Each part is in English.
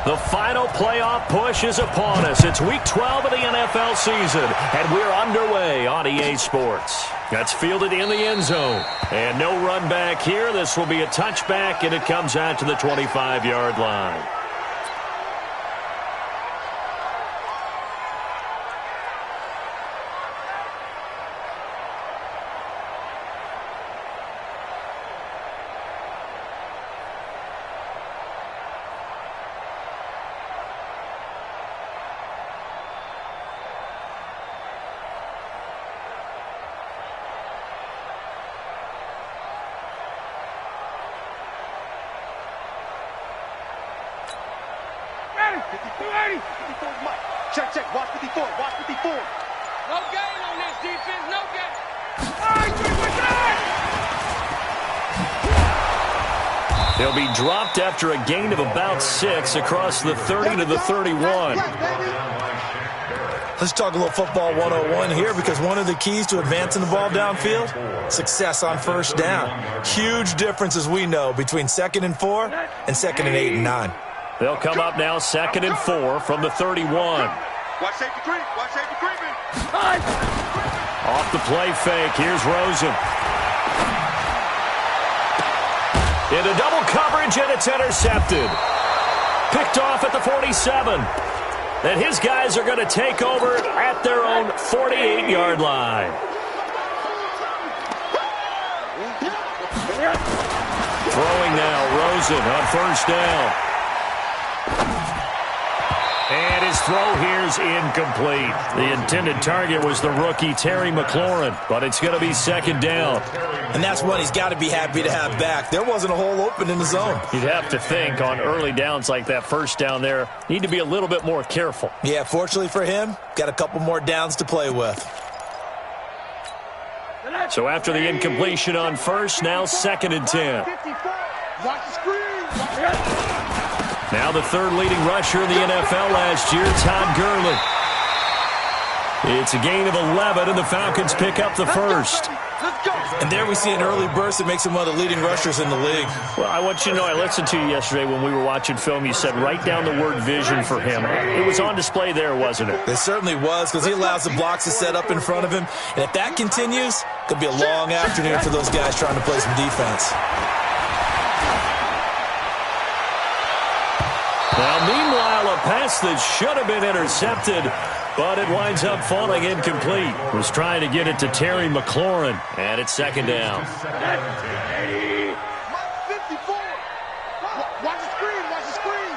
The final playoff push is upon us. It's Week 12 of the NFL season, and we're underway on EA Sports. That's fielded in the end zone. And no run back here. This will be a touchback, and it comes out to the 25-yard line. Check, check. Watch 54. Watch 54. No gain on this defense. No gain. They'll be dropped after a gain of about 6 across the 30 to the 31. Let's talk a little football 101 here, because one of the keys to advancing the ball downfield, success on first down. Huge difference, as we know, between 2nd and 4 and 2nd and 8 and 9. They'll come up now 2nd and 4 from the 31. Watch safety creep. Watch safety creeping. Off the play fake. Here's Rosen. Into double coverage, and it's intercepted. Picked off at the 47. And his guys are going to take over at their own 48-yard line. Throwing now, Rosen on first down. And his throw here's incomplete. The intended target was the rookie Terry McLaurin, but it's going to be 2nd down. And that's one he's got to be happy to have back. There wasn't a hole open in the zone. You'd have to think on early downs like that first down there, need to be a little bit more careful. Yeah, fortunately for him, got a couple more downs to play with. So after the incompletion on first, now 2nd and 10. Watch the screen. Now the 3rd leading rusher in the NFL last year, Todd Gurley. It's a gain of 11, and the Falcons pick up the first. And there we see an early burst that makes him one of the leading rushers in the league. Well, I want you to know, I listened to you yesterday when we were watching film. You said write down the word vision for him. It was on display there, wasn't it? It certainly was, because he allows the blocks to set up in front of him. And if that continues, it could be a long afternoon for those guys trying to play some defense. Now, meanwhile, a pass that should have been intercepted, but it winds up falling incomplete. Was trying to get it to Terry McLaurin, and it's 2nd down. 54. Watch the screen. Watch the screen.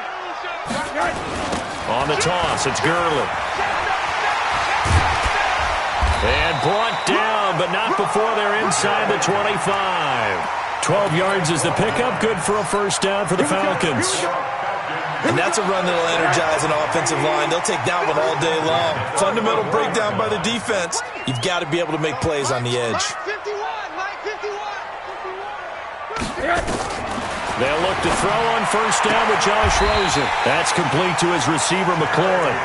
On the toss, it's Gurley. And brought down, but not before they're inside the 25. 12 yards is the pickup. Good for a first down for the Falcons. And that's a run that'll energize an offensive line. They'll take that one all day long. Fundamental breakdown by the defense. You've got to be able to make plays on the edge. They'll look to throw on first down with Josh Rosen. That's complete to his receiver, McLaurin.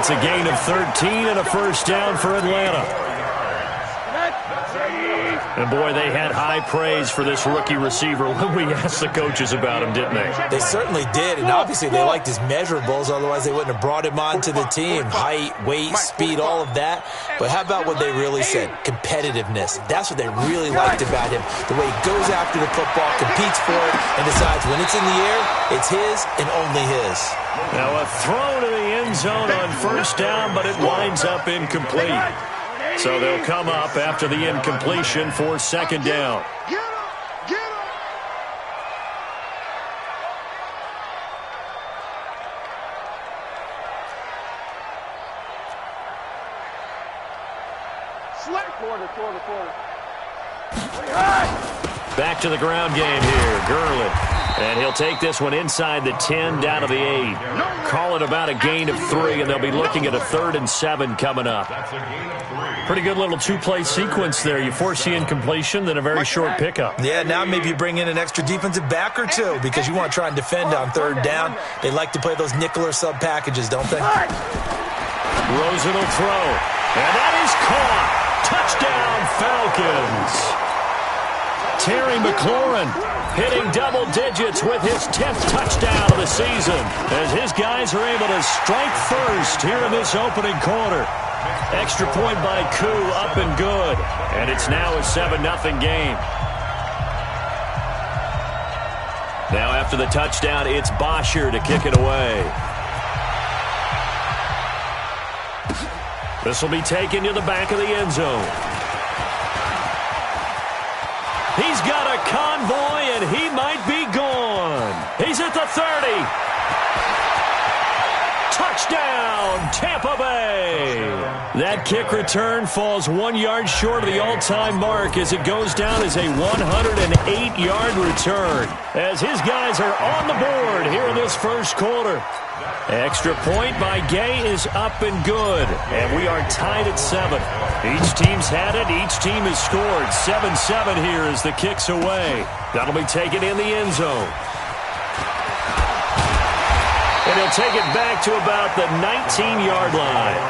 It's a gain of 13 and a first down for Atlanta. And, boy, they had high praise for this rookie receiver when we asked the coaches about him, didn't they? They certainly did, and obviously they liked his measurables. Otherwise, they wouldn't have brought him onto the team. Height, weight, speed, all of that. But how about what they really said? Competitiveness. That's what they really liked about him. The way he goes after the football, competes for it, and decides when it's in the air, it's his and only his. Now a throw to the end zone on first down, but it winds up incomplete. So they'll come up after the incompletion for 2nd down. Back to the ground game here, Gurley. And he'll take this one inside the 10, down to the 8. Call it about a gain of 3, and they'll be looking at a 3rd and 7 coming up. Pretty good little two-play sequence there. You force the incompletion, then a very short pickup. Yeah, now maybe you bring in an extra defensive back or two because you want to try and defend on 3rd down. They like to play those nickel or sub packages, don't they? Rosen will throw. And that is caught. Touchdown, Falcons. Terry McLaurin hitting double digits with his 10th touchdown of the season as his guys are able to strike first here in this opening quarter. Extra point by Koo, up and good. And it's now a 7-0 game. Now after the touchdown, it's Bosher to kick it away. This will be taken to the back of the end zone. He's got a convoy, and he might be gone. He's at the 30. Touchdown, Tampa Bay. That kick return falls 1 yard short of the all-time mark as it goes down as a 108-yard return. As his guys are on the board here in this first quarter. Extra point by Gay is up and good, and we are tied at 7. Each team's had it. Each team has scored. 7-7 here as the kick's away. That'll be taken in the end zone. And he'll take it back to about the 19-yard line.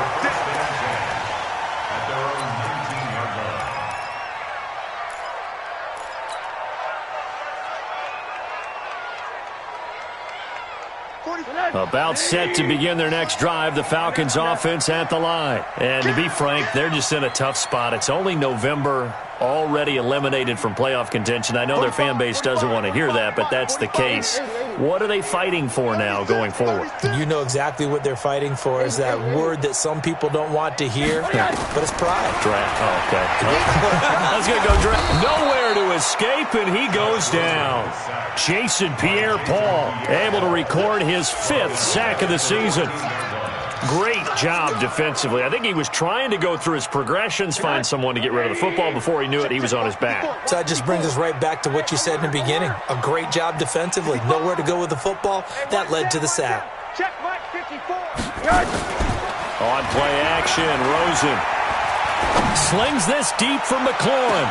About set to begin their next drive, the Falcons offense at the line. And to be frank, they're just in a tough spot. It's only November, already eliminated from playoff contention. I know their fan base doesn't want to hear that, but that's the case. What are they fighting for now going forward? You know exactly what they're fighting for is that word that some people don't want to hear, but it's pride. Draft. Oh, okay. I was going to go draft. Nowhere to escape, and he goes down. Jason Pierre-Paul able to record his 5th sack of the season. Great job defensively. I think he was trying to go through his progressions, find someone to get rid of the football. Before he knew it, he was on his back. So that just brings us right back to what you said in the beginning. A great job defensively. Nowhere to go with the football. That led to the sack. Check Mike 54. On play action, Rosen slings this deep from McLaurin.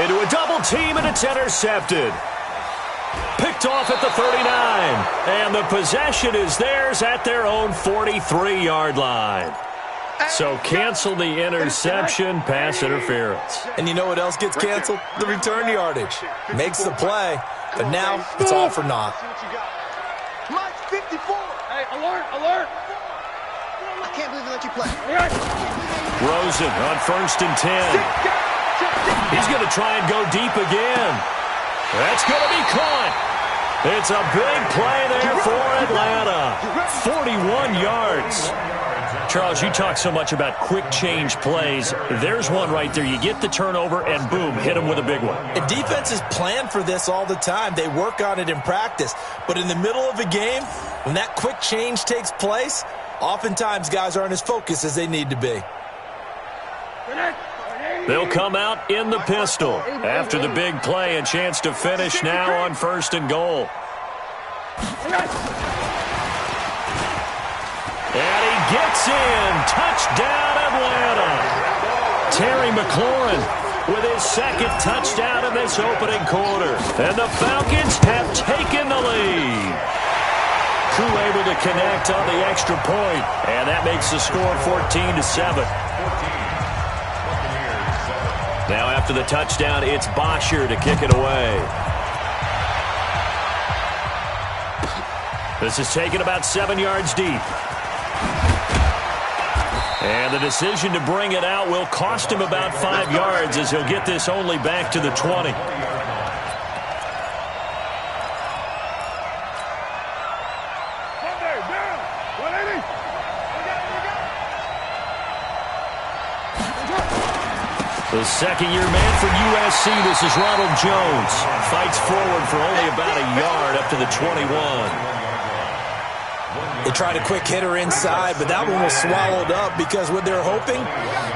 Into a double team, and it's intercepted. Picked off at the 39, and the possession is theirs at their own 43-yard line. So cancel the interception, pass interference. And you know what else gets canceled? The return yardage. Makes the play, but now it's all for naught. Mike 54. Hey, alert, alert. I can't believe they let you play. Rosen on 1st and 10. He's going to try and go deep again. That's going to be caught. It's a big play there for Atlanta. 41 yards. Charles, you talk so much about quick change plays. There's one right there. You get the turnover, and boom, hit him with a big one. And defenses plan for this all the time. They work on it in practice. But in the middle of a game, when that quick change takes place, oftentimes guys aren't as focused as they need to be. They'll come out in the pistol after the big play, and chance to finish now on 1st and goal. And he gets in. Touchdown, Atlanta. Terry McLaurin with his 2nd touchdown in this opening quarter. And the Falcons have taken the lead. Koo able to connect on the extra point, and that makes the score 14-7. Now after the touchdown, it's Bosher to kick it away. This is taken about 7 yards deep. And the decision to bring it out will cost him about 5 yards as he'll get this only back to the 20. The second-year man for USC, this is Ronald Jones. Fights forward for only about a yard up to the 21. They tried a quick hitter inside, but that one was swallowed up because what they're hoping,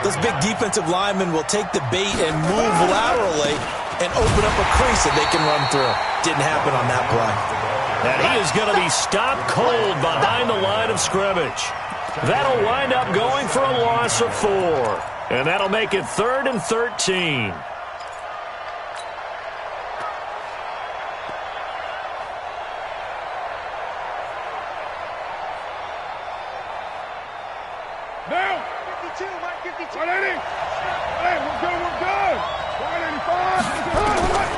those big defensive linemen will take the bait and move laterally and open up a crease that they can run through. Didn't happen on that play. And he is going to be stopped cold behind the line of scrimmage. That'll wind up going for a loss of 4. And that'll make it 3rd and 13. Now. 52, Mike 52. 180. Hey, we're good, we're good. 185.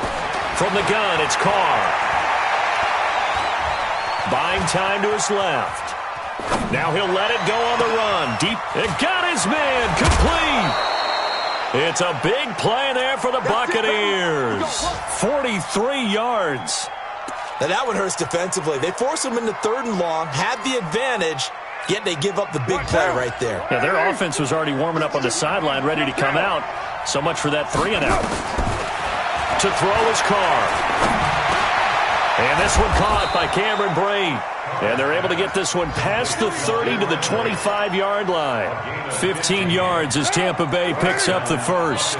From the gun, it's Carr. Buying time to his left. Now he'll let it go on the run. Deep. It got his man. Complete. It's a big play there for the Buccaneers. 43 yards. Now that one hurts defensively. They force him into 3rd and long, have the advantage, yet they give up the big play right there. Yeah, their offense was already warming up on the sideline, ready to come out. So much for that 3-and-out. To throw is Carr. And this one caught by Cameron Brate. And they're able to get this one past the 30 to the 25-yard line. 15 yards as Tampa Bay picks up the first.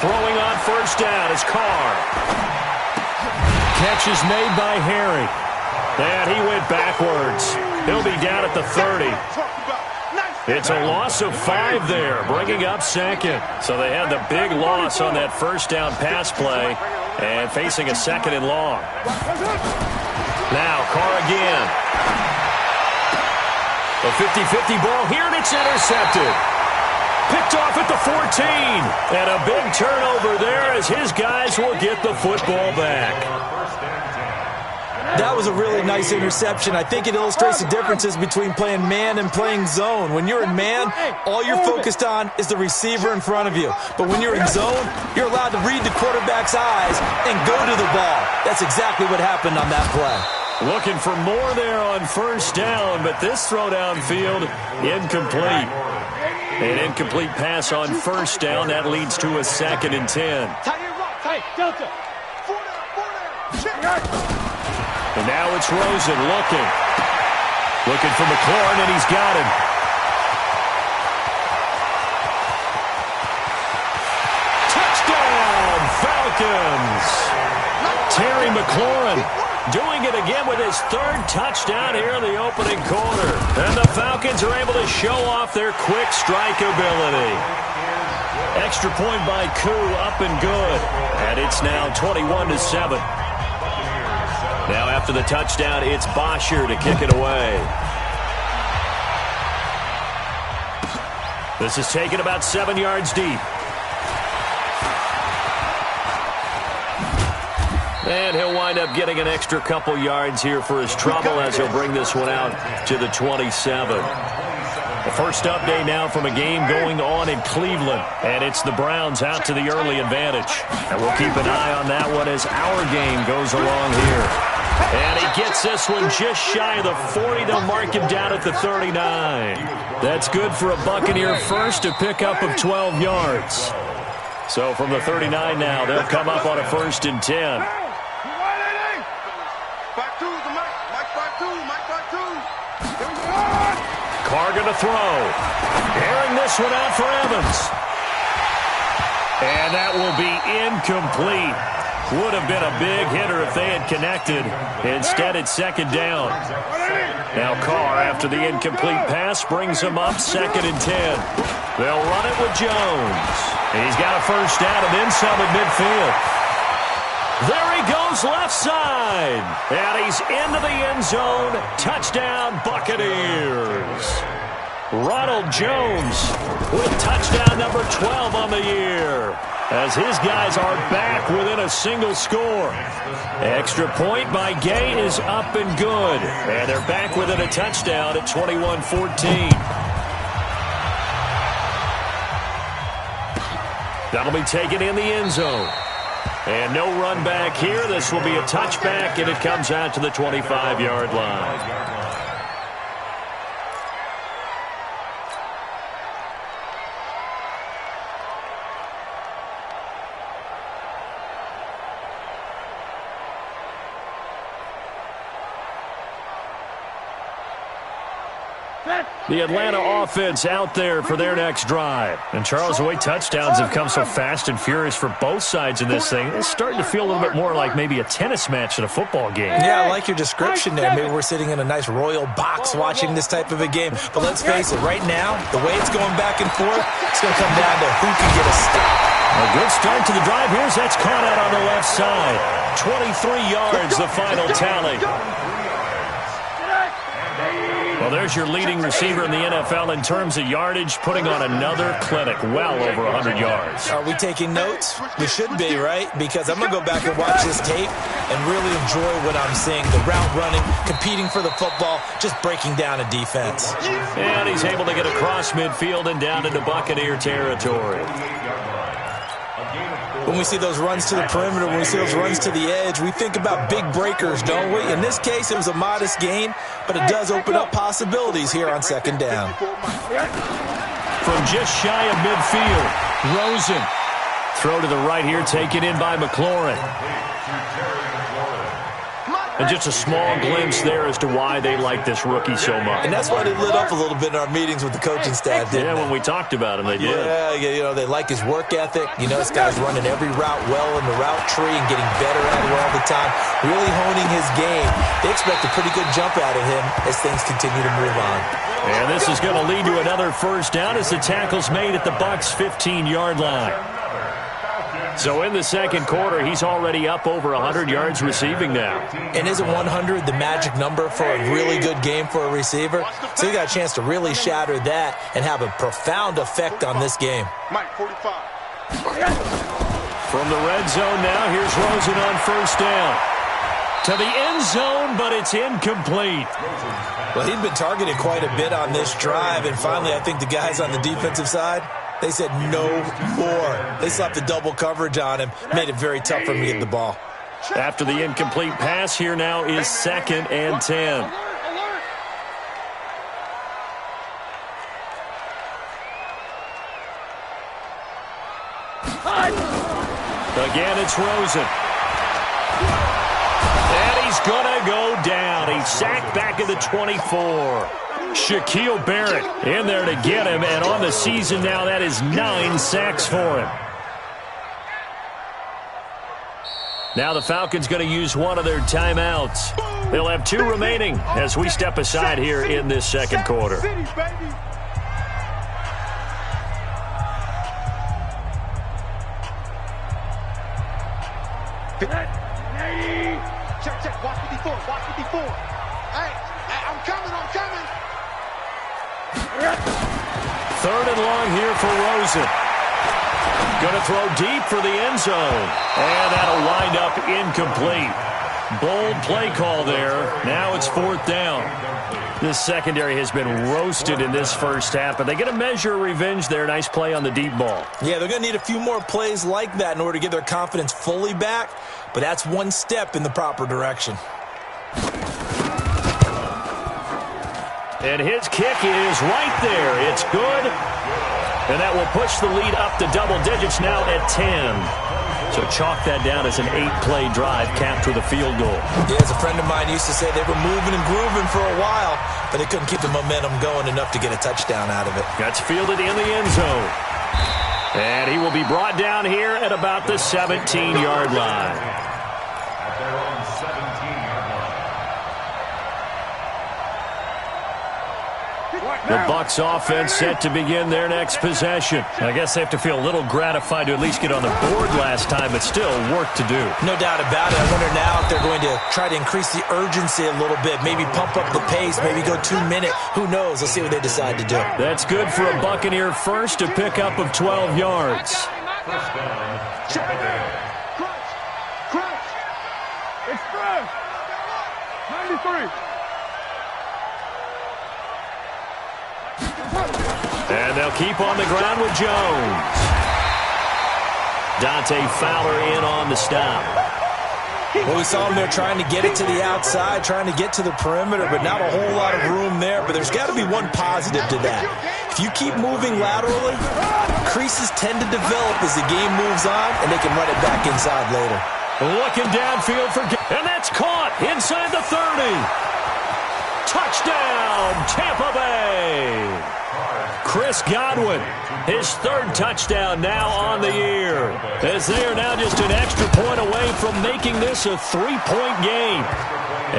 Throwing on first down is Carr. Catch is made by Harry. And he went backwards. He'll be down at the 30. It's a loss of 5 there, bringing up 2nd. So they had the big loss on that first down pass play and facing a 2nd and long. Now Carr again. A 50-50 ball here, and it's intercepted. Picked off at the 14. And a big turnover there as his guys will get the football back. That was a really nice interception. I think it illustrates the differences between playing man and playing zone. When you're in man, all you're focused on is the receiver in front of you. But when you're in zone, you're allowed to read the quarterback's eyes and go to the ball. That's exactly what happened on that play. Looking for more there on first down, but this throw downfield, incomplete. An incomplete pass on first down. That leads to a 2nd and 10. Tight, Delta. And now it's Rosen looking. Looking for McLaurin, and he's got him. Touchdown, Falcons. Terry McLaurin doing it again with his 3rd touchdown here in the opening quarter. And the Falcons are able to show off their quick strike ability. Extra point by Koo, up and good. And it's now 21-7. Now after the touchdown, it's Bosher to kick it away. This is taken about 7 yards deep. And he'll wind up getting an extra couple yards here for his trouble as he'll bring this one out to the 27. The first update now from a game going on in Cleveland. And it's the Browns out to the early advantage. And we'll keep an eye on that one as our game goes along here. And he gets this one just shy of the 40. They'll mark him down at the 39. That's good for a Buccaneer first, to pick up of 12 yards. So from the 39 now, they'll come up on a 1st and 10. Carr going to throw. Airing this one out for Evans. And that will be incomplete. Would have been a big hitter if they had connected. Instead, it's 2nd down. Now Carr, after the incomplete pass, brings him up 2nd and 10. They'll run it with Jones. And he's got a first down and then some at midfield. There he goes left side. And he's into the end zone. Touchdown, Buccaneers. Ronald Jones with touchdown number 12 on the year, as his guys are back within a single score. Extra point by Gay is up and good. And they're back within a touchdown at 21-14. That'll be taken in the end zone. And no run back here. This will be a touchback, and it comes out to the 25-yard line. The Atlanta offense out there for their next drive. And Charles, the way touchdowns have come so fast and furious for both sides in this thing, it's starting to feel a little bit more like maybe a tennis match in a football game. Yeah, I like your description there. Maybe we're sitting in a nice royal box watching this type of a game. But let's face it, right now, the way it's going back and forth, it's going to come down to who can get a stop. A good start to the drive. Here's that's caught out on the left side. 23 yards, the final tally. Well, there's your leading receiver in the NFL in terms of yardage, putting on another clinic, well over 100 yards. Are we taking notes? We should be, right? Because I'm going to go back and watch this tape and really enjoy what I'm seeing. The route running, competing for the football, just breaking down a defense. And he's able to get across midfield and down into Buccaneer territory. When we see those runs to the perimeter, when we see those runs to the edge, we think about big breakers, don't we? In this case, it was a modest gain, but it does open up possibilities here on second down. From just shy of midfield, Rosen. Throw to the right here, taken in by McLaurin. And just a small glimpse there as to why they like this rookie so much. And that's why they lit up a little bit in our meetings with the coaching staff, didn't they? When we talked about him, they did. Yeah, you know, they like his work ethic. You know, this guy's running every route well in the route tree and getting better at it all the time, really honing his game. They expect a pretty good jump out of him as things continue to move on. And this is going to lead to another first down as the tackle's made at the Bucs' 15-yard line. So in the second quarter, he's already up over 100 yards receiving now. And isn't 100 the magic number for a really good game for a receiver? So he got a chance to really shatter that and have a profound effect on this game. Mike, 45. From the red zone now, here's Rosen on first down. To the end zone, but it's incomplete. Well, he'd been targeted quite a bit on this drive, and finally I think the guys on the defensive side, they said no more. They slapped the double coverage on him, made it very tough for him to get the ball. After the incomplete pass, here now is 2nd and 10. Again, it's Rosen. And he's going to go down. He's sacked back at the 24. Shaquille Barrett in there to get him, and on the season now, that is 9 sacks for him. Now the Falcons going to use one of their timeouts. They'll have 2 remaining as we step aside here in this second quarter. Check. Watch 54. Hey, I'm coming. 3rd and long here for Rosen. Going to throw deep for the end zone. And that'll wind up incomplete. Bold play call there. Now it's 4th down. This secondary has been roasted in this first half, but they get a measure of revenge there. Nice play on the deep ball. Yeah, they're going to need a few more plays like that in order to get their confidence fully back, but that's one step in the proper direction. And his kick is right there. It's good. And that will push the lead up to double digits now at 10. So chalk that down as an 8-play drive capped with a field goal. Yeah, as a friend of mine used to say, they were moving and grooving for a while, but they couldn't keep the momentum going enough to get a touchdown out of it. That's fielded in the end zone. And he will be brought down here at about the 17-yard line. The Bucs offense set to begin their next possession. I guess they have to feel a little gratified to at least get on the board last time, but still work to do. No doubt about it. I wonder now if they're going to try to increase the urgency a little bit, maybe pump up the pace, maybe go 2-minute. Who knows? Let's see what they decide to do. That's good for a Buccaneer first, a pickup of 12 yards. Crunch. Express. 93. And they'll keep on the ground with Jones. Dante Fowler in on the stop. Well, we saw him there trying to get it to the outside, trying to get to the perimeter, but not a whole lot of room there. But there's got to be one positive to that. If you keep moving laterally, creases tend to develop as the game moves on, and they can run it back inside later. Looking downfield for... And that's caught inside the 30. Touchdown, Tampa Bay. Chris Godwin, his 3rd touchdown now on the year, as they are now just an extra point away from making this a 3-point game.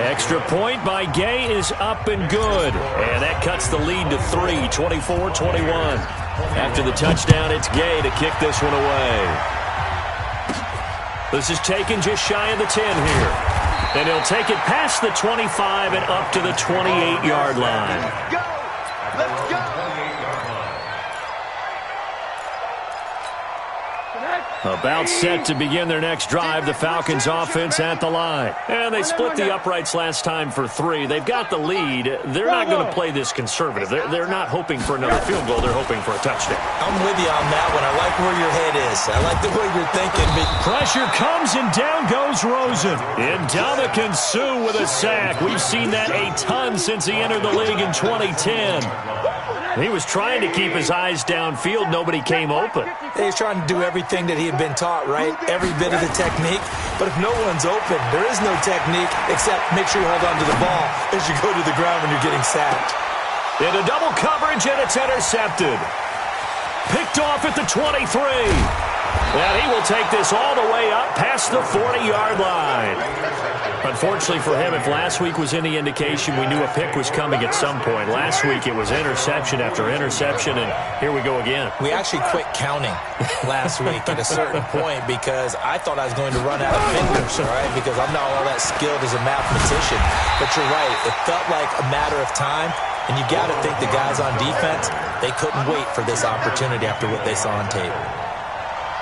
Extra point by Gay is up and good, and that cuts the lead to 3, 24-21. After the touchdown, it's Gay to kick this one away. This is taken just shy of the 10 here. And he'll take it past the 25 and up to the 28-yard line. Let's go. Let's go. About set to begin their next drive, the Falcons offense at the line. And they split the uprights last time for 3. They've got the lead. They're not going to play this conservative. They're not hoping for another field goal. They're hoping for a touchdown. I'm with you on that one. I like where your head is. I like the way you're thinking. Pressure comes and down goes Rosen. Ndamukong Suh with a sack. We've seen that a ton since he entered the league in 2010. He was trying to keep his eyes downfield. Nobody came open. He's trying to do everything that he had been taught, right? Every bit of the technique. But if no one's open, there is no technique except make sure you hold on to the ball as you go to the ground when you're getting sacked. Into double coverage, and it's intercepted. Picked off at the 23. And he will take this all the way up past the 40-yard line. Unfortunately for him, if last week was any indication, we knew a pick was coming at some point. Last week it was interception after interception, and here we go again. We actually quit counting last week at a certain point because I thought I was going to run out of fingers, all right, because I'm not all that skilled as a mathematician. But you're right. It felt like a matter of time, and you got to think the guys on defense, they couldn't wait for this opportunity after what they saw on tape.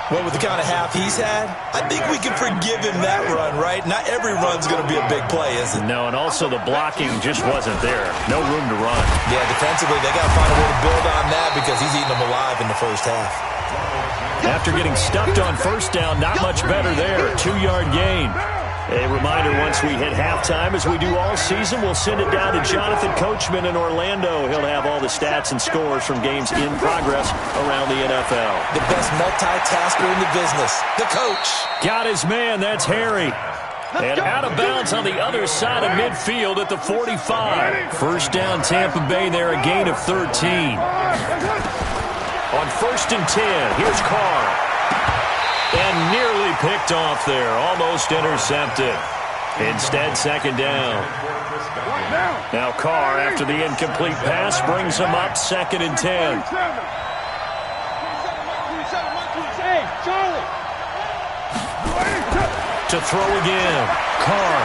Well, with the kind of half he's had, I think we can forgive him that run, right? Not every run's going to be a big play, is it? No, and also the blocking just wasn't there. No room to run. Yeah, defensively, they got to find a way to build on that because he's eating them alive in the first half. After getting stuffed on first down, not much better there. 2-yard gain. A reminder, once we hit halftime, as we do all season, we'll send it down to Jonathan Coachman in Orlando. He'll have all the stats and scores from games in progress around the NFL. The best multitasker in the business, the coach. Got his man, that's Harry. And out of bounds on the other side of midfield at the 45. First down, Tampa Bay there, a gain of 13. On 1st and 10, here's Carr. And nearly picked off there, almost intercepted. Instead, second down. Now Carr, after the incomplete pass, brings him up 2nd and 10. To throw again, Carr.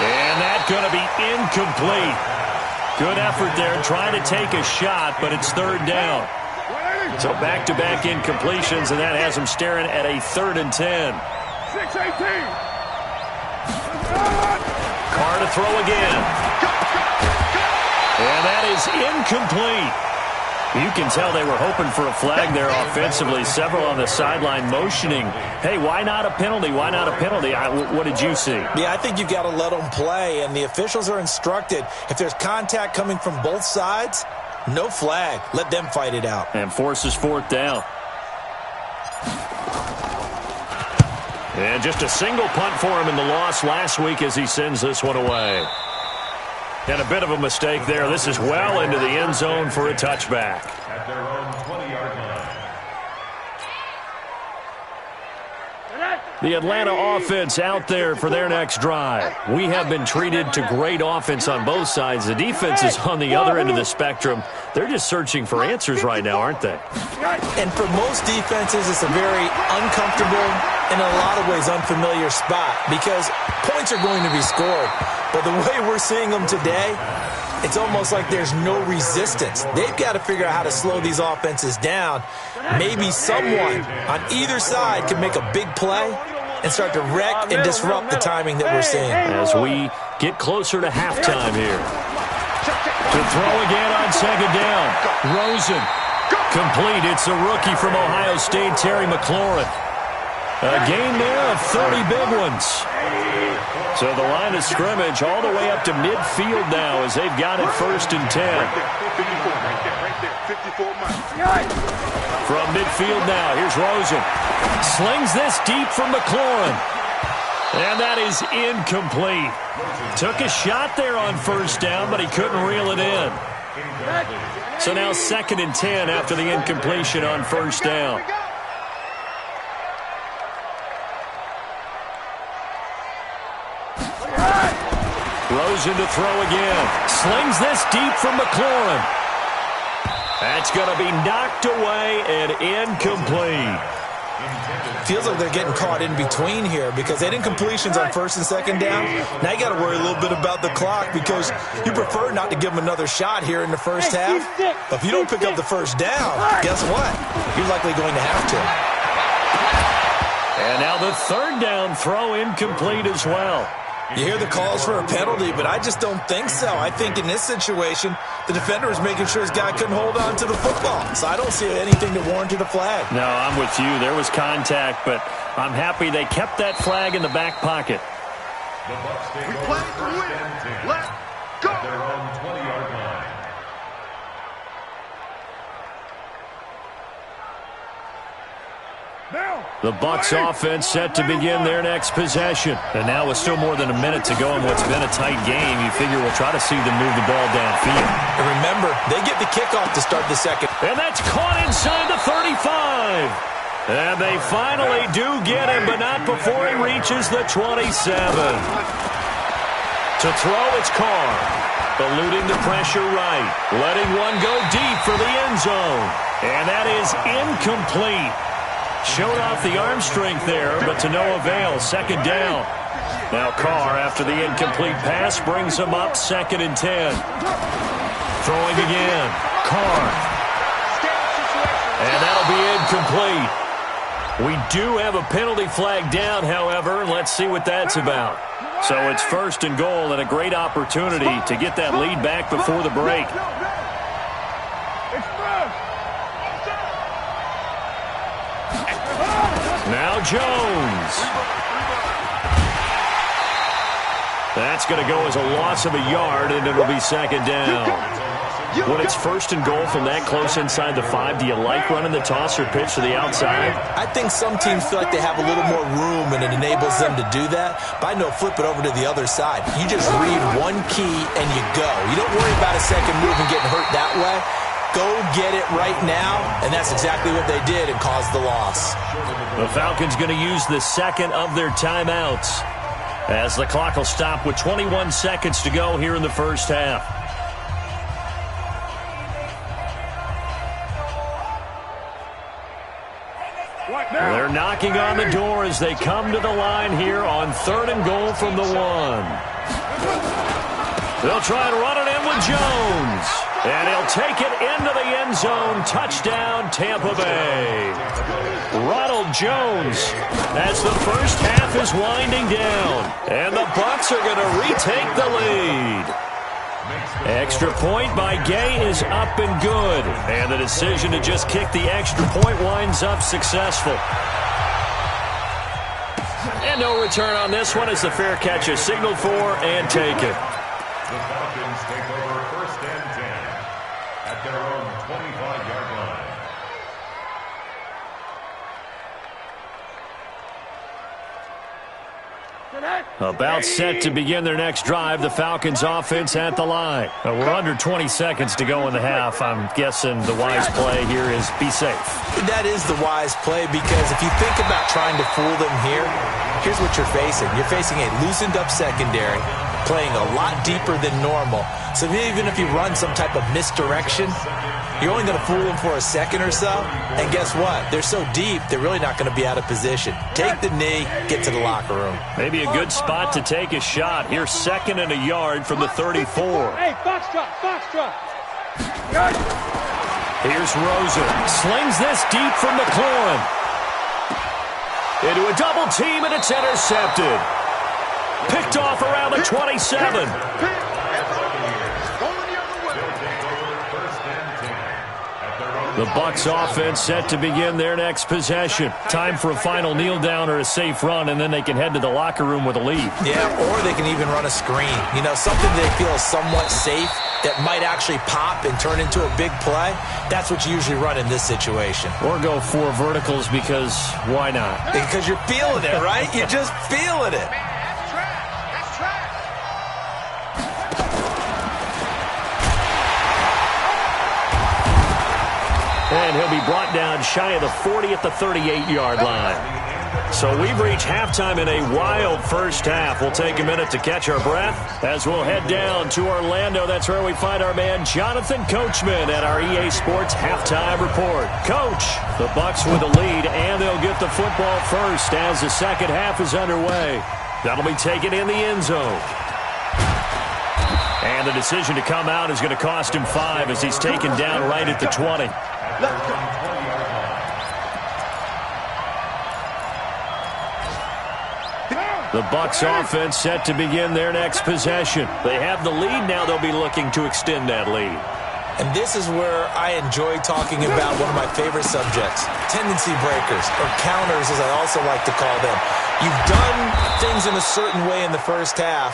And that's going to be incomplete. Good effort there, trying to take a shot, but it's 3rd down. So back-to-back incompletions, and that has him staring at a 3rd and 10. 6-18. Carr to throw again. And that is incomplete. You can tell they were hoping for a flag there offensively. Several on the sideline motioning, hey, why not a penalty? Why not a penalty? What did you see? Yeah, I think you've got to let them play, and the officials are instructed. If there's contact coming from both sides, no flag. Let them fight it out. And forces 4th down. And just a single punt for him in the loss last week as he sends this one away. And a bit of a mistake there. This is well into the end zone for a touchback. At their own 20-yard line. The Atlanta offense out there for their next drive. We have been treated to great offense on both sides. The defense is on the other end of the spectrum. They're just searching for answers right now, aren't they? And for most defenses, it's a very uncomfortable and in a lot of ways unfamiliar spot because points are going to be scored. But the way we're seeing them today, it's almost like there's no resistance. They've got to figure out how to slow these offenses down. Maybe someone on either side can make a big play and start to wreck and disrupt the timing that we're seeing. As we get closer to halftime here. To throw again on 2nd down. Rosen. Complete. It's a rookie from Ohio State, Terry McLaurin. A gain there of 30 big ones. So the line of scrimmage all the way up to midfield now as they've got it 1st and 10. From midfield now, here's Rosen. Slings this deep from McLaurin. And that is incomplete. Took a shot there on 1st down, but he couldn't reel it in. So now 2nd and 10 after the incompletion on 1st down. Rosen to throw again. Slings this deep from McLaurin. That's going to be knocked away and incomplete. Feels like they're getting caught in between here because they didn't completions on first and second down. Now you got to worry a little bit about the clock because you prefer not to give them another shot here in the first half. But if you don't pick up the first down, guess what? You're likely going to have to. And now the third down throw incomplete as well. You hear the calls for a penalty, but I just don't think so. I think in this situation, the defender was making sure his guy couldn't hold on to the football. So I don't see anything to warrant a flag. No, I'm with you. There was contact, but I'm happy they kept that flag in the back pocket. We play to win. Let's go. At their own 20-yard line. The Bucs offense set to begin their next possession. And now with still more than a minute to go in what's been a tight game, you figure we'll try to see them move the ball downfield. And remember, they get the kickoff to start the second. And that's caught inside the 35. And they finally do get him, but not before he reaches the 27. To throw, it's Carr. Eluding the pressure right. Letting one go deep for the end zone. And that is incomplete. Showed off the arm strength there, but to no avail. Second down. Now Carr, after the incomplete pass, brings him up 2nd and 10. Throwing again. Carr. And that'll be incomplete. We do have a penalty flag down, however. Let's see what that's about. So it's 1st and goal and a great opportunity to get that lead back before the break. Now Jones. That's going to go as a loss of a yard, and it'll be 2nd down. When it's 1st and goal from that close inside the 5, do you like running the toss or pitch to the outside? I think some teams feel like they have a little more room, and it enables them to do that. But I know flip it over to the other side. You just read one key, and you go. You don't worry about a second move and getting hurt that way. Go get it right now, and that's exactly what they did and caused the loss. The Falcons going to use the second of their timeouts as the clock will stop with 21 seconds to go here in the first half. They're knocking on the door as they come to the line here on 3rd and goal from the 1. They'll try and run it in with Jones. And he'll take it into the end zone. Touchdown, Tampa Bay. Ronald Jones as the first half is winding down. And the Bucs are going to retake the lead. Extra point by Gay is up and good. And the decision to just kick the extra point winds up successful. And no return on this one as the fair catch is signaled for and taken. The Falcons take over 1st and 10 at their own 25-yard line. About set to begin their next drive, the Falcons offense at the line. We're under 20 seconds to go in the half. I'm guessing the wise play here is be safe. That is the wise play because if you think about trying to fool them here, here's what you're facing. You're facing a loosened up secondary, playing a lot deeper than normal. So even if you run some type of misdirection, you're only going to fool them for a second or so. And guess what? They're so deep, they're really not going to be out of position. Take the knee, get to the locker room. Maybe a good spot to take a shot. Here's 2nd and a yard from the 34. Hey, foxtrot, foxtrot. Here's Rosen. Slings this deep from McLaurin. Into a double team, and it's intercepted. Picked off around the 27. The Bucs offense set to begin their next possession. Time for a final kneel down or a safe run, and then they can head to the locker room with a lead. Yeah, or they can even run a screen. You know, something they feel is somewhat safe that might actually pop and turn into a big play. That's what you usually run in this situation. Or go 4 verticals because why not? Because you're feeling it, right? You're just feeling it. And he'll be brought down shy of the 40 at the 38-yard line. So we've reached halftime in a wild first half. We'll take a minute to catch our breath as we'll head down to Orlando. That's where we find our man Jonathan Coachman at our EA Sports Halftime Report. Coach, the Bucs with the lead, and they'll get the football first as the second half is underway. That'll be taken in the end zone. And the decision to come out is going to cost him 5 as he's taken down right at the 20. The Bucs offense set to begin their next possession. They have the lead now. They'll be looking to extend that lead. And this is where I enjoy talking about one of my favorite subjects, tendency breakers, or counters as I also like to call them. You've done things in a certain way in the first half,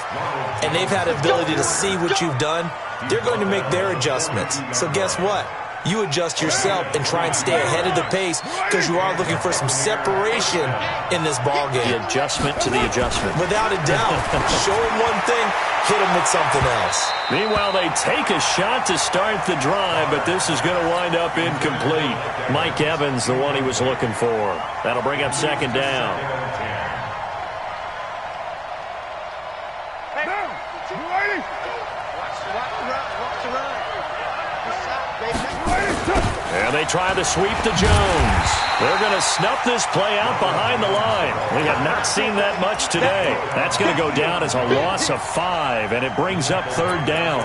and they've had the ability to see what you've done. They're going to make their adjustments. So guess what? You adjust yourself and try and stay ahead of the pace because you are looking for some separation in this ball game. The adjustment to the adjustment. Without a doubt. Show them one thing, hit them with something else. Meanwhile, they take a shot to start the drive, but this is going to wind up incomplete. Mike Evans, the one he was looking for. That'll bring up second down. And they try to sweep to Jones. They're going to snuff this play out behind the line. We have not seen that much today. That's going to go down as a loss of 5, and it brings up third down.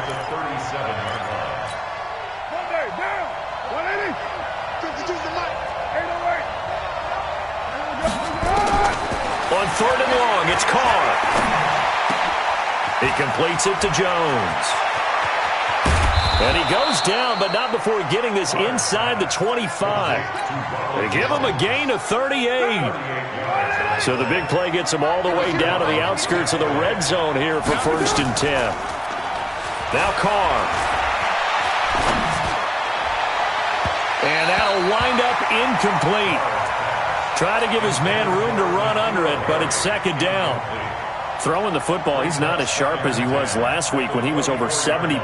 On third and long, it's Carr. He completes it to Jones. And he goes down, but not before getting this inside the 25. They give him a gain of 38. So the big play gets him all the way down to the outskirts of the red zone here for first and 10. Now Carr. And that'll wind up incomplete. Try to give his man room to run under it, but it's second down. Throwing the football, he's not as sharp as he was last week when he was over 70%.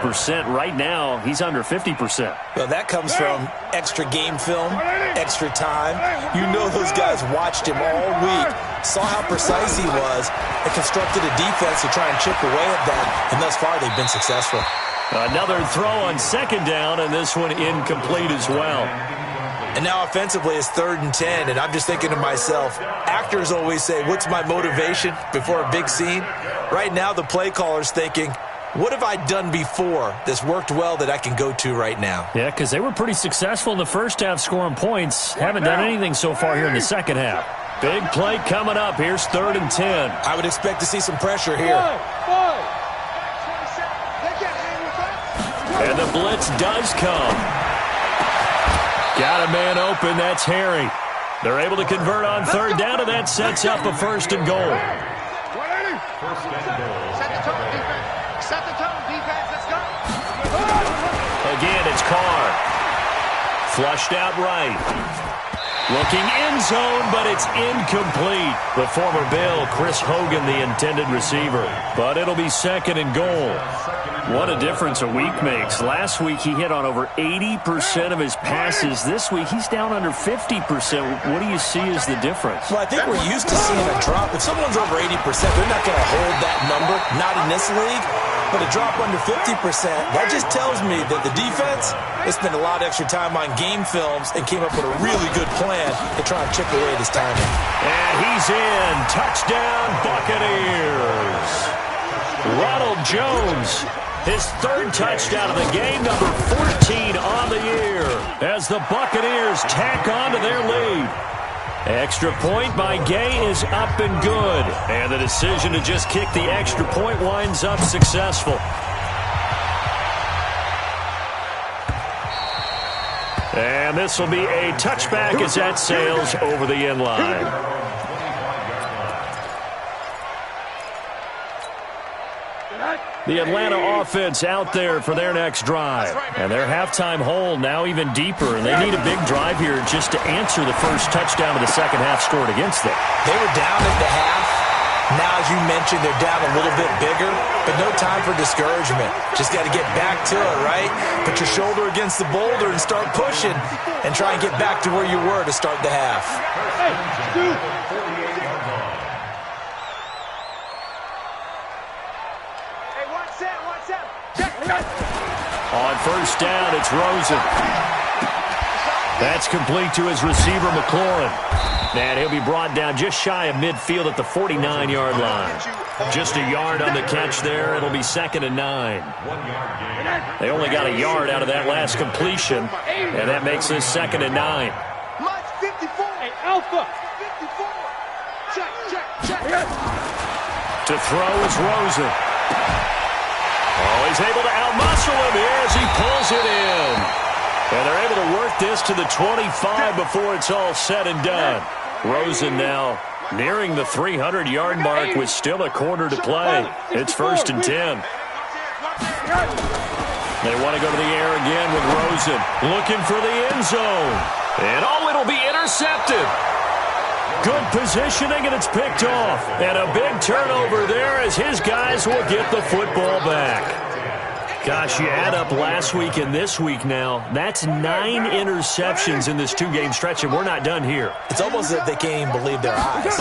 Right now, he's under 50%. Well, that comes from extra game film, extra time. You know those guys watched him all week, saw how precise he was, and constructed a defense to try and chip away at that. And thus far, they've been successful. Another throw on second down, and this one incomplete as well. And now offensively it's third and 10, and I'm just thinking to myself, actors always say, what's my motivation before a big scene? Right now the play caller's thinking, what have I done before that's worked well that I can go to right now? Yeah, because they were pretty successful in the first half scoring points. Haven't done anything so far here in the second half. Big play coming up. Here's third and 10. I would expect to see some pressure here. And the blitz does come. Got a man open. That's Harry. They're able to convert on third down, and that sets up a first and goal. First and goal. Set the tone, defense. Set the tone, defense. Let's go. Again, it's Carr. Flushed out right. Looking end zone, but it's incomplete. The former Bill, Chris Hogan, the intended receiver. But it'll be second and goal. What a difference a week makes. Last week he hit on over 80% of his passes. This week he's down under 50%. What do you see as the difference? Well, I think we're used to seeing a drop. If someone's over 80%, they're not going to hold that number, not in this league. But a drop under 50%, that just tells me that the defense, they spent a lot of extra time on game films and came up with a really good plan to try and chip away this timing. And he's in. Touchdown, Buccaneers. Ronald Jones, his third touchdown of the game, number 14 on the year, as the Buccaneers tack on to their lead. Extra point by Gay is up and good. And the decision to just kick the extra point winds up successful. And this will be a touchback as that sails over the end line. The Atlanta offense out there for their next drive. And their halftime hole now even deeper. And they need a big drive here just to answer the first touchdown of the second half scored against them. They were down at the half. Now, as you mentioned, they're down a little bit bigger, but no time for discouragement. Just got to get back to it, right? Put your shoulder against the boulder and start pushing and try and get back to where you were to start the half. On first down, it's Rosen. That's complete to his receiver, McLaurin. And he'll be brought down just shy of midfield at the 49-yard line. Just a yard on the catch there. It'll be 2nd and 9. They only got a yard out of that last completion, and that makes this 2nd and 9. Hey, Alpha. 54. Check. To throw is Rosen. Oh, he's able to outmuscle him here as he pulls it in. And they're able to work this to the 25 before it's all said and done. Rosen now nearing the 300-yard mark with still a quarter to play. It's 1st and 10. They want to go to the air again with Rosen. Looking for the end zone. And it'll be intercepted. Good positioning, and it's picked off. And a big turnover there as his guys will get the football back. Gosh, you add up last week and this week now, that's 9 interceptions in this 2-game stretch, and we're not done here. It's almost as if they can't even believe their eyes.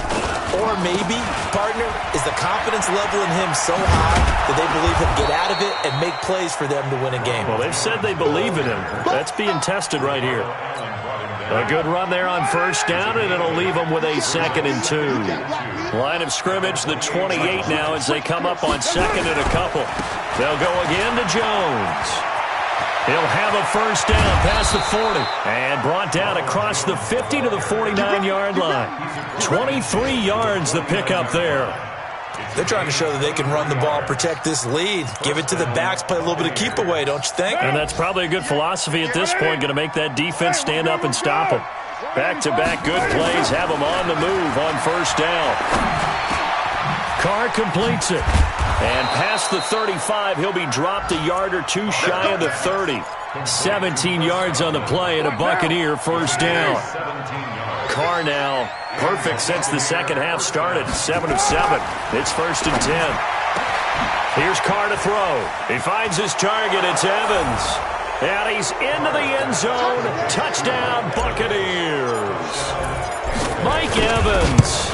Or maybe, partner, is the confidence level in him so high that they believe he'll get out of it and make plays for them to win a game. Well, they've said they believe in him. That's being tested right here. A good run there on first down, and it'll leave them with a 2nd and 2. Line of scrimmage, the 28 now as they come up on 2nd and a couple. They'll go again to Jones. He'll have a first down past the 40 and brought down across the 50 to the 49-yard line. 23 yards the pickup there. They're trying to show that they can run the ball, protect this lead, give it to the backs, play a little bit of keep away, don't you think? And that's probably a good philosophy at this point, going to make that defense stand up and stop them. Back-to-back good plays have them on the move on first down. Carr completes it. And past the 35, he'll be dropped a yard or two shy of the 30. 17 yards on the play and a Buccaneer first down. Carr now perfect since the second half started. 7 of 7. It's 1st and 10. Here's Carr to throw. He finds his target. It's Evans. And he's into the end zone. Touchdown, Buccaneers. Mike Evans,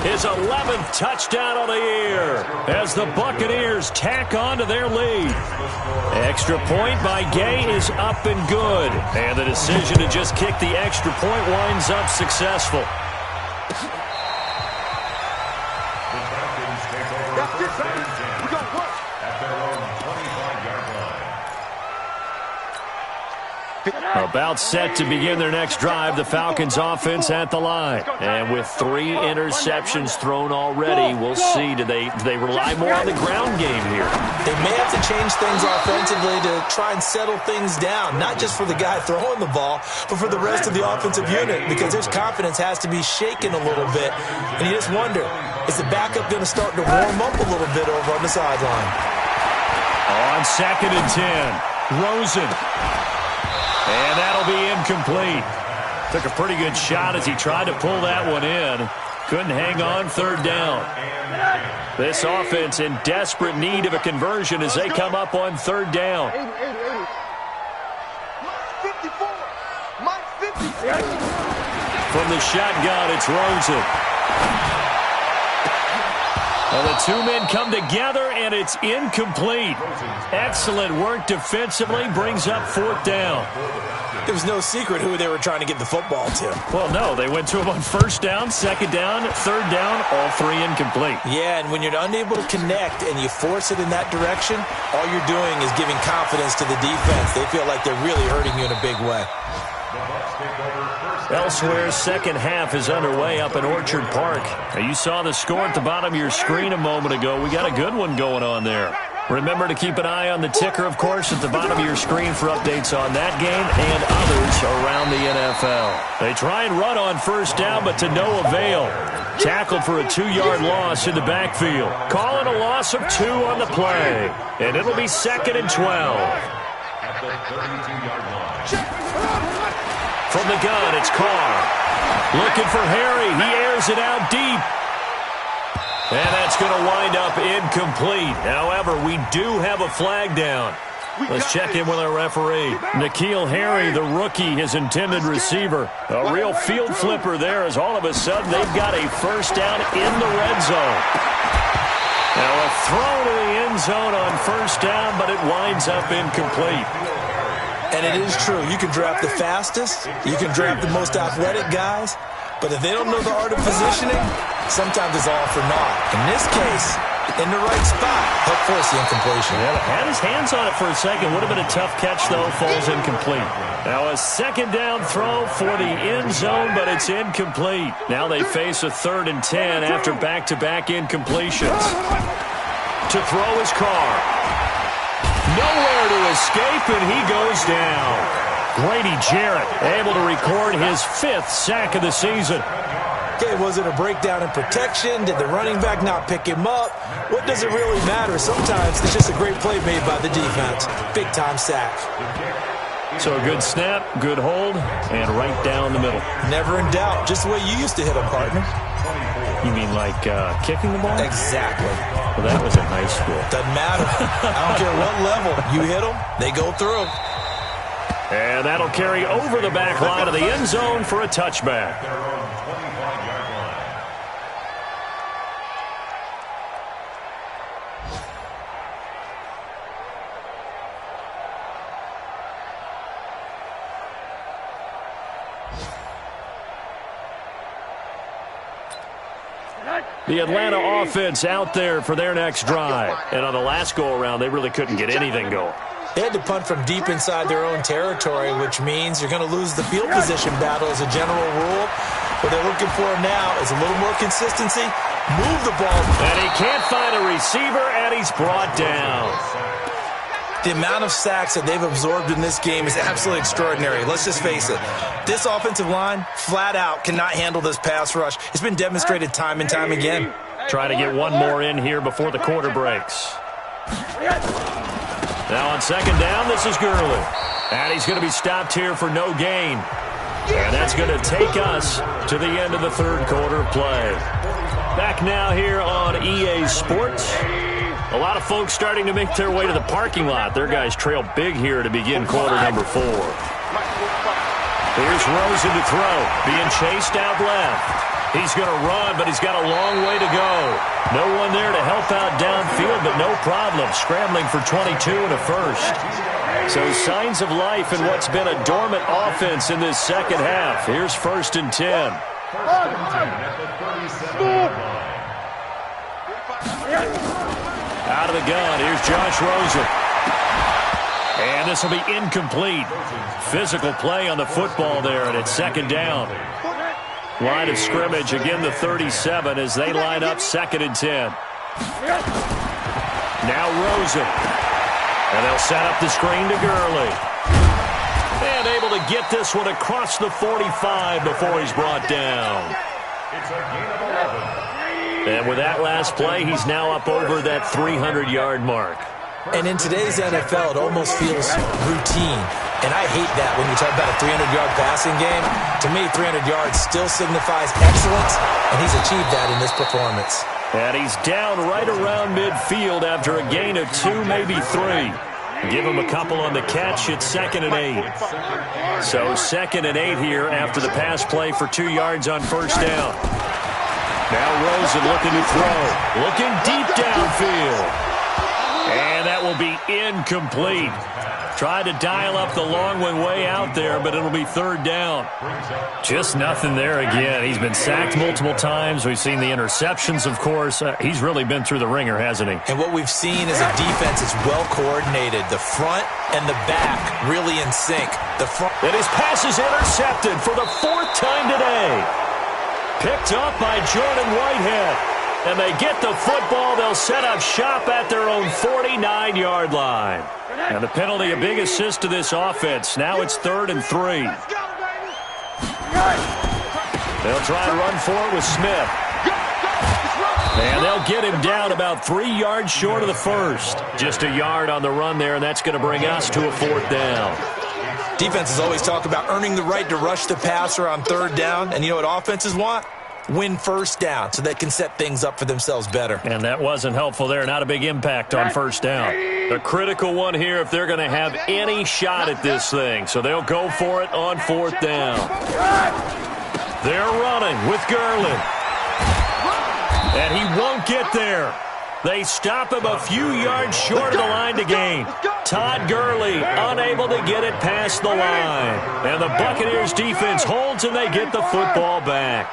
his 11th touchdown of the year as the Buccaneers tack on to their lead. Extra point by Gay is up and good. And the decision to just kick the extra point winds up successful. About set to begin their next drive, the Falcons offense at the line. And with 3 interceptions thrown already, we'll see, do they rely more on the ground game here? They may have to change things offensively to try and settle things down, not just for the guy throwing the ball, but for the rest of the offensive unit, because their confidence has to be shaken a little bit. And you just wonder, is the backup going to start to warm up a little bit over on the sideline? On 2nd and 10, Rosen. And that'll be incomplete. Took a pretty good shot as he tried to pull that one in. Couldn't hang on, 3rd down. This offense in desperate need of a conversion as they come up on 3rd down. From the shotgun, it's Rosen. Well, the 2 men come together, and it's incomplete. Excellent work defensively, brings up 4th down. There was no secret who they were trying to get the football to. Well, no, they went to him on 1st down, 2nd down, 3rd down, all 3 incomplete. Yeah, and when you're unable to connect and you force it in that direction, all you're doing is giving confidence to the defense. They feel like they're really hurting you in a big way. Elsewhere, second half is underway up in Orchard Park. Now, you saw the score at the bottom of your screen a moment ago. We got a good one going on there. Remember to keep an eye on the ticker, of course, at the bottom of your screen for updates on that game and others around the NFL. They try and run on 1st down, but to no avail. Tackled for a 2-yard loss in the backfield. Calling a loss of 2 on the play. And it'll be 2nd and 12. At the 32-yard line. From the gun, it's Carr. Looking for Harry. He airs it out deep. And that's going to wind up incomplete. However, we do have a flag down. Let's check in with our referee. N'Keal Harry, the rookie, his intended receiver. A real field flipper there as all of a sudden they've got a 1st down in the red zone. Now a throw to the end zone on 1st down, but it winds up incomplete. And it is true. You can draft the fastest. You can draft the most athletic guys. But if they don't know the art of positioning, sometimes it's all for naught. In this case, in the right spot, he'll force the incompletion. Yeah, had his hands on it for a second. Would have been a tough catch, though. Falls incomplete. Now a second down throw for the end zone, but it's incomplete. Now they face a 3rd and 10 after back-to-back incompletions. To throw his car. Nowhere to escape, and he goes down. Grady Jarrett able to record his 5th sack of the season. Okay, was it a breakdown in protection? Did the running back not pick him up? What does it really matter? Sometimes it's just a great play made by the defense. Big-time sack. So a good snap, good hold, and right down the middle. Never in doubt. Just the way you used to hit them, partner. You mean like kicking the ball? Exactly. Well, that was in high school. Doesn't matter. I don't care what level. You hit them, they go through. And that'll carry over the back line of the end zone for a touchback. The Atlanta offense out there for their next drive. And on the last go-around, they really couldn't get anything going. They had to punt from deep inside their own territory, which means you're going to lose the field position battle as a general rule. What they're looking for now is a little more consistency. Move the ball. And he can't find a receiver, and he's brought down. The amount of sacks that they've absorbed in this game is absolutely extraordinary. Let's just face it. This offensive line, flat out, cannot handle this pass rush. It's been demonstrated time and time again. Trying to get one more in here before the quarter breaks. Now on second down, this is Gurley. And he's going to be stopped here for no gain. And that's going to take us to the end of the 3rd quarter play. Back now here on EA Sports. A lot of folks starting to make their way to the parking lot. Their guys trail big here to begin quarter number 4. Here's Rosen to throw. Being chased out left. He's going to run, but he's got a long way to go. No one there to help out downfield, but no problem. Scrambling for 22 and a first. So signs of life in what's been a dormant offense in this second half. Here's 1st and 10. Out of the gun, here's Josh Rosen. And this will be incomplete. Physical play on the football there, and it's second down. Line of scrimmage, again the 37 as they line up 2nd and 10. Now Rosen. And they'll set up the screen to Gurley. And able to get this one across the 45 before he's brought down. And with that last play, he's now up over that 300-yard mark. And in today's NFL, it almost feels routine. And I hate that when you talk about a 300-yard passing game. To me, 300 yards still signifies excellence, and he's achieved that in this performance. And he's down right around midfield after a gain of 2, maybe 3. Give him a couple on the catch. It's 2nd and 8. So 2nd and 8 here after the pass play for 2 yards on first down. Now Rosen looking to throw. Looking deep downfield. And that will be incomplete. Tried to dial up the long one way out there, but it'll be 3rd down. Just nothing there again. He's been sacked multiple times. We've seen the interceptions, of course. He's really been through the ringer, hasn't he? And what we've seen is a defense that's well coordinated. The front and the back really in sync. The front. And his pass is intercepted for the 4th time today. Picked up by Jordan Whitehead. And they get the football. They'll set up shop at their own 49-yard line. And the penalty, a big assist to this offense. Now it's 3rd and 3. They'll try to run for it with Smith. And they'll get him down about 3 yards short of the first. Just a yard on the run there, and that's going to bring us to a 4th down. Defenses always talk about earning the right to rush the passer on 3rd down. And you know what offenses want? Win first down so they can set things up for themselves better. And that wasn't helpful there. Not a big impact on first down. The critical one here if they're going to have any shot at this thing. So they'll go for it on 4th down. They're running with Gurley. And he won't get there. They stop him a few yards short of the line to gain. Todd Gurley unable to get it past the line. And the Buccaneers defense holds and they get the football back.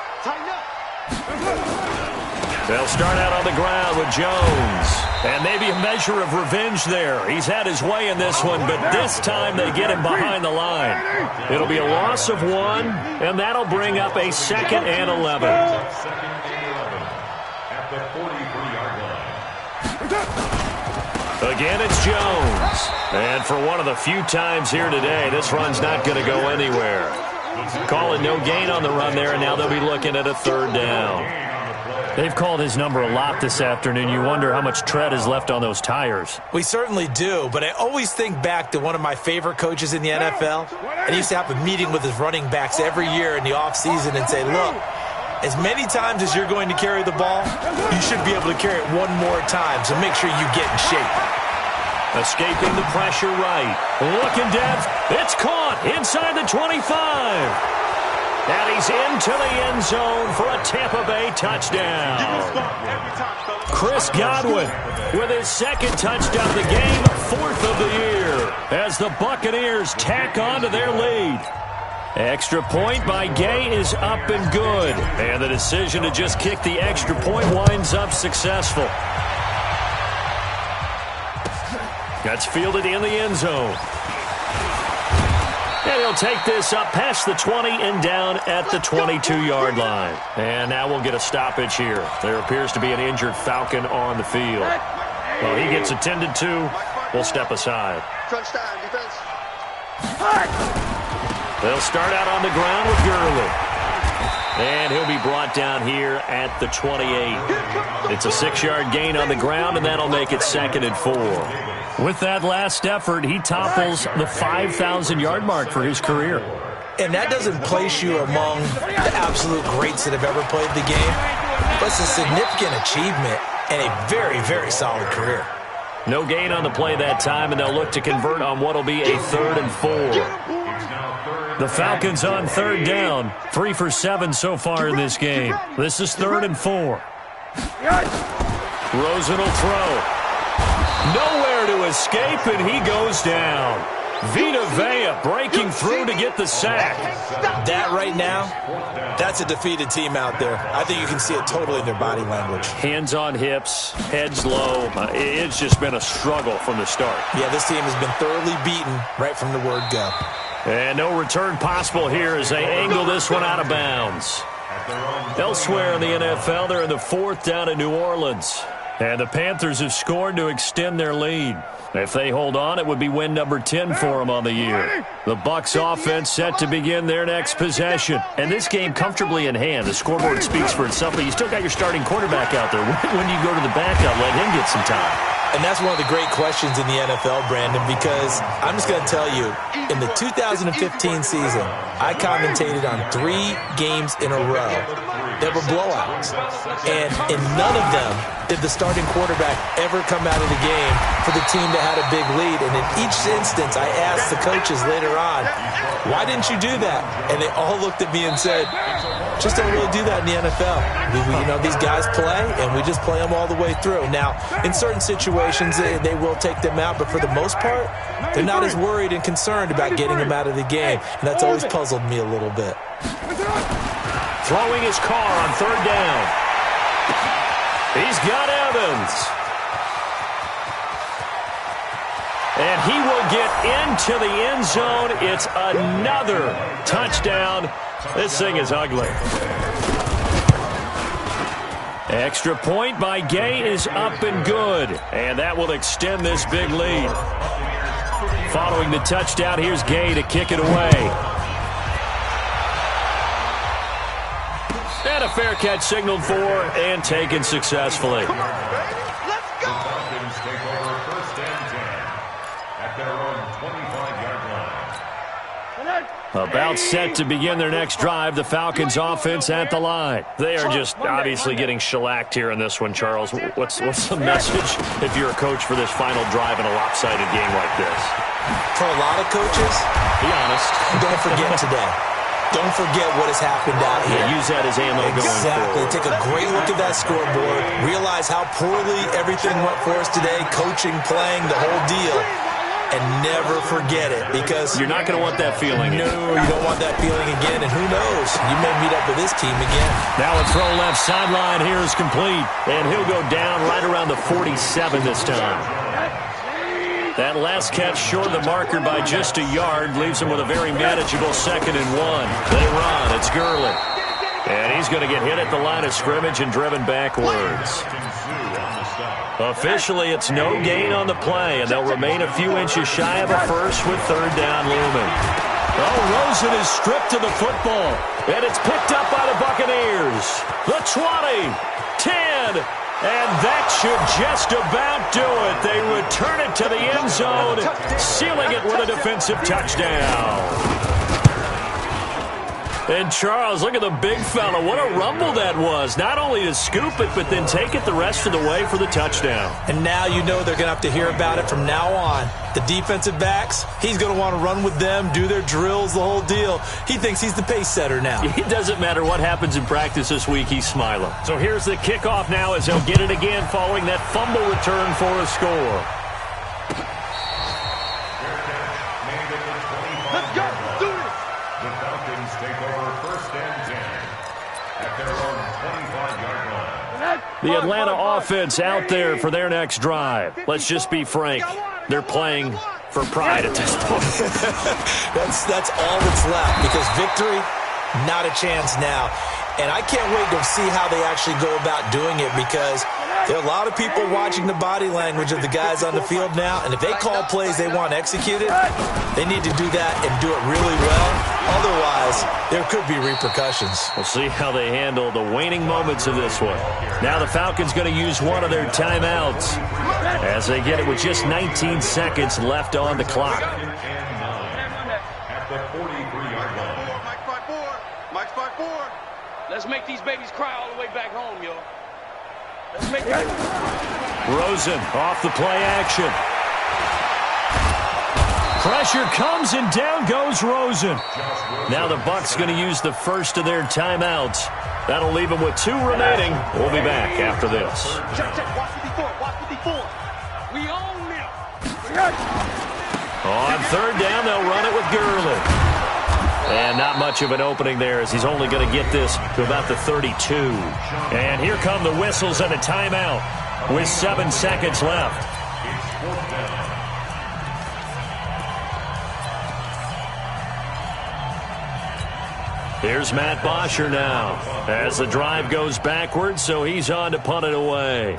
They'll start out on the ground with Jones. And maybe a measure of revenge there. He's had his way in this one, but this time they get him behind the line. It'll be a loss of 1, and that'll bring up a 2nd and 11. At the 43-yard line. Again, it's Jones. And for one of the few times here today, this run's not going to go anywhere. Calling no gain on the run there, and now they'll be looking at a 3rd down. They've called his number a lot this afternoon. You wonder how much tread is left on those tires. We certainly do, but I always think back to one of my favorite coaches in the NFL. And he used to have a meeting with his running backs every year in the offseason and say, look, as many times as you're going to carry the ball, you should be able to carry it one more time, so make sure you get in shape. Escaping the pressure right. Looking depth. It's caught inside the 25. And he's into the end zone for a Tampa Bay touchdown. Chris Godwin with his 2nd touchdown of the game, 4th of the year, as the Buccaneers tack on to their lead. Extra point by Gay is up and good. And the decision to just kick the extra point winds up successful. That's fielded in the end zone. And he'll take this up past the 20 and down at the 22-yard line. And now we'll get a stoppage here. There appears to be an injured Falcon on the field. Well, he gets attended to. We'll step aside. Crunch time, defense. They'll start out on the ground with Gurley. And he'll be brought down here at the 28. It's a 6-yard gain on the ground, and that'll make it 2nd and 4. With that last effort, he topples the 5,000-yard mark for his career. And that doesn't place you among the absolute greats that have ever played the game, but it's a significant achievement and a very, very solid career. No gain on the play that time, and they'll look to convert on what'll be a 3rd and 4. The Falcons on 3rd down, 3 for 7 so far in this game. This is 3rd and 4. Rosen will throw. Nowhere to escape, and he goes down. Vita Vea breaking through to get the sack. That right now, that's a defeated team out there. I think you can see it totally in their body language. Hands on hips, heads low. It's just been a struggle from the start. Yeah, this team has been thoroughly beaten right from the word go. And no return possible here as they angle this one out of bounds. Elsewhere in the NFL, they're in the 4th down in New Orleans. And the Panthers have scored to extend their lead. If they hold on, it would be win number 10 for them on the year. The Bucs offense set to begin their next possession. And this game comfortably in hand. The scoreboard speaks for itself, but you still got your starting quarterback out there. When you go to the backup, let him get some time. And that's one of the great questions in the NFL, Brandon, because I'm just going to tell you, in the 2015 season, I commentated on 3 games in a row that were blowouts. And in none of them did the starting quarterback ever come out of the game for the team that had a big lead. And in each instance, I asked the coaches later on, why didn't you do that? And they all looked at me and said, just don't really do that in the NFL. These guys play, and we just play them all the way through. Now, in certain situations, they will take them out, but for the most part, they're not as worried and concerned about getting them out of the game, and that's always puzzled me a little bit. Throwing his car on 3rd down. He's got Evans. And he will get into the end zone. It's another touchdown. This thing is ugly. Extra point by Gay is up and good. And that will extend this big lead. Following the touchdown, here's Gay to kick it away. And a fair catch signaled for and taken successfully. About set to begin their next drive, the Falcons offense at the line. They are just obviously getting shellacked here in this one, Charles. What's the message if you're a coach for this final drive in a lopsided game like this? For a lot of coaches, be honest, don't forget today. Don't forget what has happened out here. Yeah, use that as ammo going forward. Exactly. Take a great look at that scoreboard. Realize how poorly everything went for us today. Coaching, playing, the whole deal. and never forget it, because you're not going to want that feeling again. No, you don't want that feeling again, and who knows? You may meet up with this team again. Now a throw left sideline here is complete, and he'll go down right around the 47 this time. That last catch short of the marker by just a yard leaves him with a very manageable 2nd and 1. They run. It's Gurley. And he's going to get hit at the line of scrimmage and driven backwards. Officially, it's no gain on the play, and they'll remain a few inches shy of a first with 3rd down looming. Oh, Rosen is stripped to the football, and it's picked up by the Buccaneers. The 20, 10, and that should just about do it. They return it to the end zone, sealing it with a defensive touchdown. And Charles, look at the big fella. What a rumble that was. Not only to scoop it, but then take it the rest of the way for the touchdown. And now you know they're going to have to hear about it from now on. The defensive backs, he's going to want to run with them, do their drills, the whole deal. He thinks he's the pace setter now. It doesn't matter what happens in practice this week, he's smiling. So here's the kickoff now as they'll get it again following that fumble return for a score. Let's go. Do it. The Falcons take over 1st and 10 at their own 25-yard line. The Atlanta offense out there for their next drive. Let's just be frank. They're playing for pride at this point. That's all that's left, because victory, not a chance now. And I can't wait to see how they actually go about doing it, because there are a lot of people watching the body language of the guys on the field now, and if they call plays they want executed, they need to do that and do it really well. Otherwise, there could be repercussions. We'll see how they handle the waning moments of this one. Now the Falcons going to use one of their timeouts as they get it with just 19 seconds left on the clock. At the 43-yard line. Mike's 5-4. Let's make these babies cry all the way back home, yo. Let's make that. Rosen off the play action. Pressure comes and down goes Rosen. Now the Bucs going to use the first of their timeouts. That'll leave them with 2 remaining. We'll be back after this. Check. Watch 54. Watch 54. We own them. On 3rd down, they'll run it with Gurley. And not much of an opening there, as he's only going to get this to about the 32. And here come the whistles and a timeout with 7 seconds left. Here's Matt Bosher now as the drive goes backwards, so he's on to punt it away.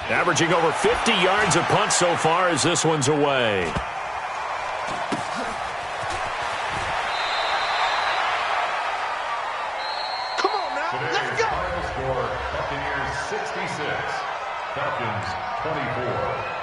Averaging over 50 yards a punt so far as this one's away. Come on now. Let's go. Final score, Buccaneers 66, Falcons 24.